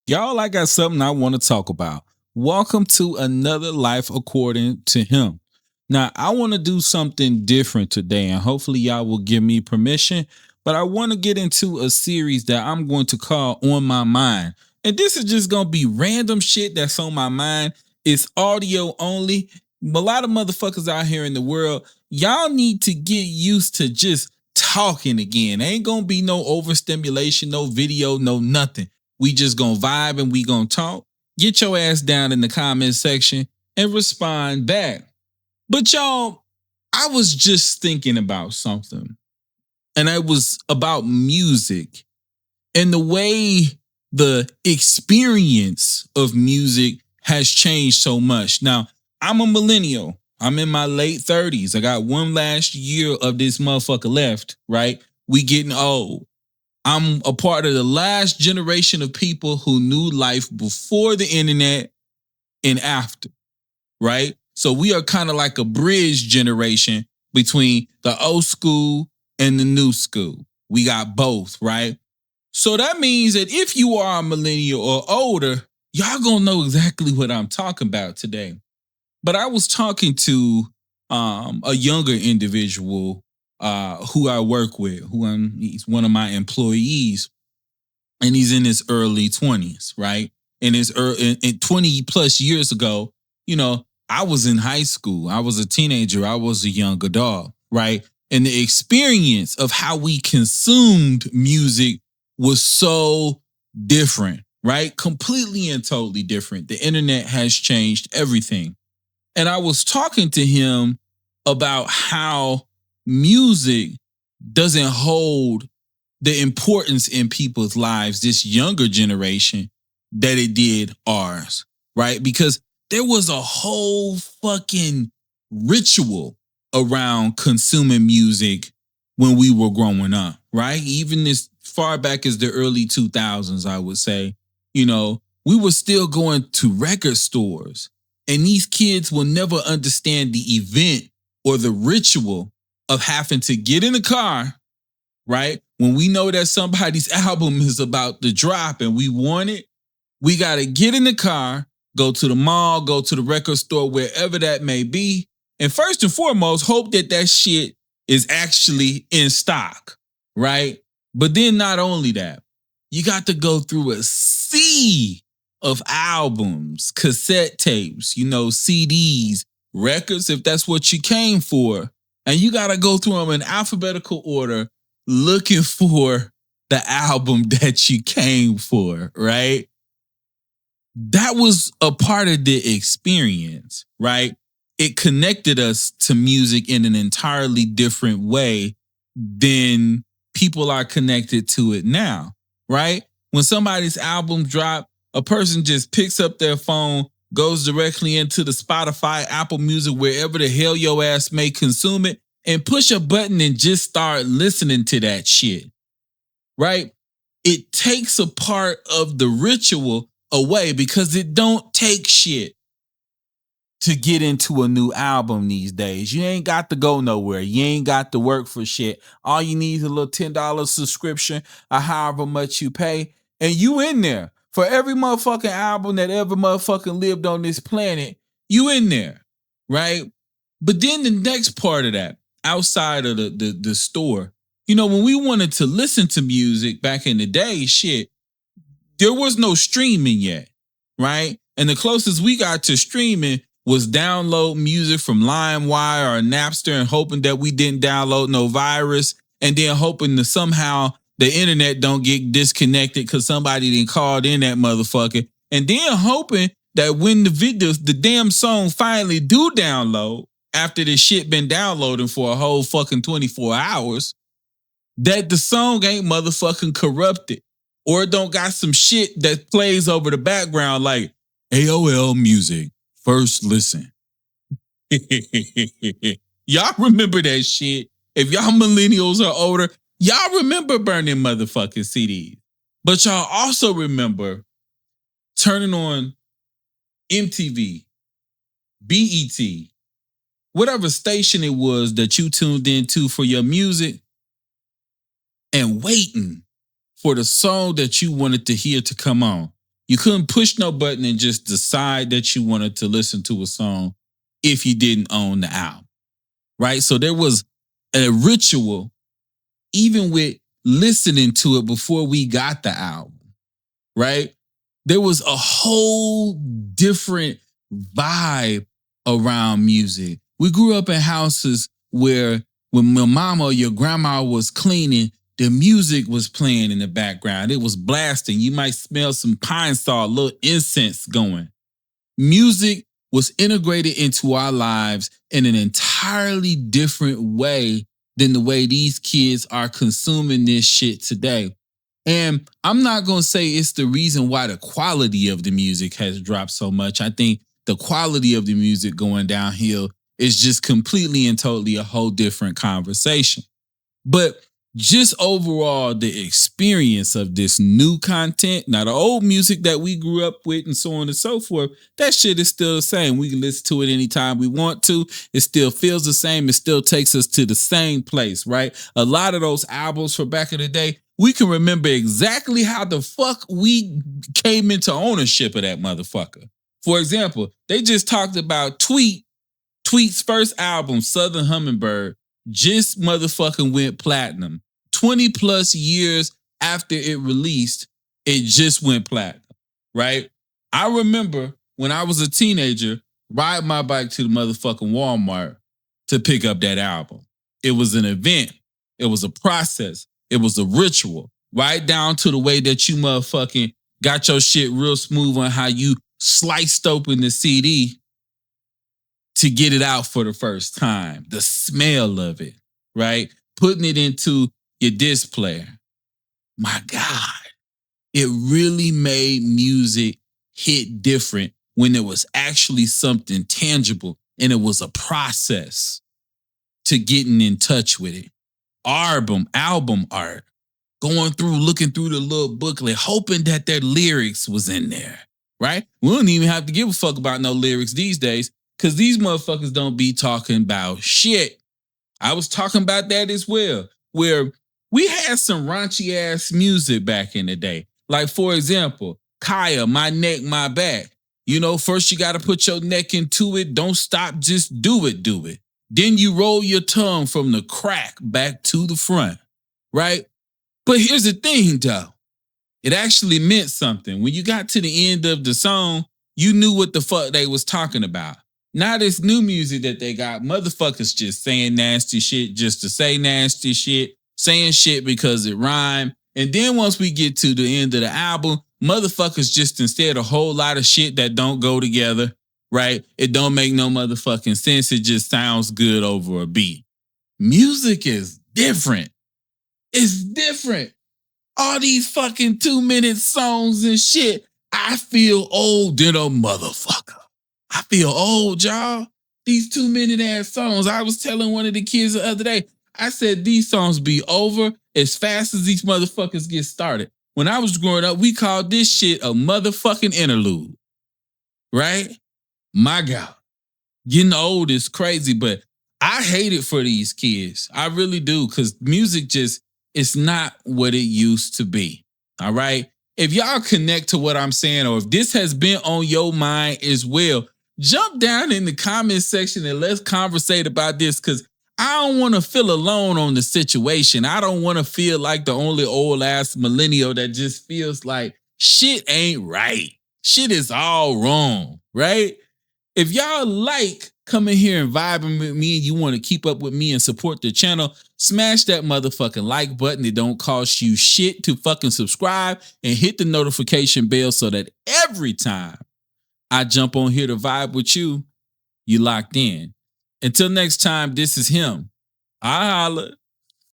Y'all, I got something I want to talk about. Welcome to another Life According to Him. Now, I want to do something different today, and hopefully, y'all will give me permission. But I want to get into a series that I'm going to call On My Mind. And this is just going to be random shit that's on my mind. It's audio only. A lot of motherfuckers out here in the world, y'all need to get used to just talking again. Ain't going to be no overstimulation, no video, no nothing. We just gonna vibe and we gonna talk. Get your ass down in the comment section and respond back. But y'all, I was just thinking about something, and it was about music and the way the experience of music has changed so much. Now, I'm a millennial. I'm in my late 30s. I got one last year of this motherfucker left, right? We getting old. I'm a part of the last generation of people who knew life before the internet and after, right? So we are kind of like a bridge generation between the old school and the new school. We got both, right? So that means that if you are a millennial or older, y'all gonna know exactly what I'm talking about today. But I was talking to a younger individual who I work with, he's one of my employees, and he's in his early 20s, right? In his in 20 plus years ago, I was in high school. I was a teenager. I was a young adult, right? And the experience of how we consumed music was so different, right? Completely and totally different. The internet has changed everything. And I was talking to him about how music doesn't hold the importance in people's lives, this younger generation, that it did ours, right? Because there was a whole fucking ritual around consuming music when we were growing up, right? Even as far back as the early 2000s, I would say, we were still going to record stores. And these kids will never understand the event or the ritual of having to get in the car, right? When we know that somebody's album is about to drop and we want it, we got to get in the car, go to the mall, go to the record store, wherever that may be. And first and foremost, hope that that shit is actually in stock, right? But then not only that, you got to go through a sea of albums, cassette tapes, CDs, records, if that's what you came for. And you got to go through them in alphabetical order looking for the album that you came for, right? That was a part of the experience, right? It connected us to music in an entirely different way than people are connected to it now, right? When somebody's album drop, a person just picks up their phone, goes directly into the Spotify, Apple Music, wherever the hell your ass may consume it, and push a button and just start listening to that shit, right? It takes a part of the ritual away because it don't take shit to get into a new album these days. You ain't got to go nowhere. You ain't got to work for shit. All you need is a little $10 subscription or however much you pay, and you in there. For every motherfucking album that ever motherfucking lived on this planet, you in there, right? But then the next part of that, outside of the store, when we wanted to listen to music back in the day, shit, there was no streaming yet, right? And the closest we got to streaming was download music from LimeWire or Napster and hoping that we didn't download no virus, and then hoping that somehow the internet don't get disconnected because somebody didn't called in that motherfucker, and then hoping that when the damn song finally do download after the shit been downloading for a whole fucking 24 hours, that the song ain't motherfucking corrupted, or it don't got some shit that plays over the background like AOL music, first listen. Y'all remember that shit. If y'all millennials are older, y'all remember burning motherfucking CDs. But y'all also remember turning on MTV, BET, whatever station it was that you tuned into for your music, and waiting for the song that you wanted to hear to come on. You couldn't push no button and just decide that you wanted to listen to a song if you didn't own the album, right? So there was a ritual, even with listening to it before we got the album, right? There was a whole different vibe around music. We grew up in houses where when my mama or your grandma was cleaning, the music was playing in the background. It was blasting. You might smell some pine saw, a little incense going. Music was integrated into our lives in an entirely different way than the way these kids are consuming this shit today. And I'm not going to say it's the reason why the quality of the music has dropped so much. I think the quality of the music going downhill is just completely and totally a whole different conversation. But just overall, the experience of this new content, now the old music that we grew up with and so on and so forth, that shit is still the same. We can listen to it anytime we want to. It still feels the same. It still takes us to the same place, right? A lot of those albums from back in the day, we can remember exactly how the fuck we came into ownership of that motherfucker. For example, they just talked about Tweet's first album, Southern Hummingbird, just motherfucking went platinum. 20 plus years after it released, it just went platinum, right? I remember when I was a teenager, riding my bike to the motherfucking Walmart to pick up that album. It was an event. It was a process. It was a ritual, right down to the way that you motherfucking got your shit real smooth on how you sliced open the CD to get it out for the first time. The smell of it, right? Putting it into your disc player. My God, it really made music hit different when it was actually something tangible and it was a process to getting in touch with it. Album art, going through, looking through the little booklet, hoping that their lyrics was in there, right? We don't even have to give a fuck about no lyrics these days because these motherfuckers don't be talking about shit. I was talking about that as well, where we had some raunchy ass music back in the day. Like, for example, Kaya, My Neck, My Back. You know, first you got to put your neck into it. Don't stop, just do it. Then you roll your tongue from the crack back to the front, right? But here's the thing, though. It actually meant something. When you got to the end of the song, you knew what the fuck they was talking about. Now this new music that they got, motherfuckers just saying nasty shit just to say nasty shit, saying shit because it rhymed. And then once we get to the end of the album, motherfuckers just instead a whole lot of shit that don't go together, right? It don't make no motherfucking sense. It just sounds good over a beat. Music is different. It's different. All these fucking 2-minute songs and shit. I feel old than a motherfucker. I feel old, y'all. These 2-minute ass songs. I was telling one of the kids the other day, I said these songs be over as fast as these motherfuckers get started. When I was growing up, we called this shit a motherfucking interlude. Right? My God. Getting old is crazy, but I hate it for these kids. I really do, because music just, it's not what it used to be. All right? If y'all connect to what I'm saying, or if this has been on your mind as well, jump down in the comment section and let's conversate about this, because I don't want to feel alone on the situation. I don't want to feel like the only old ass millennial that just feels like shit ain't right. Shit is all wrong, right? If y'all like coming here and vibing with me and you want to keep up with me and support the channel, smash that motherfucking like button. It don't cost you shit to fucking subscribe, and hit the notification bell so that every time I jump on here to vibe with you, you locked in. Until next time, this is him. I holla.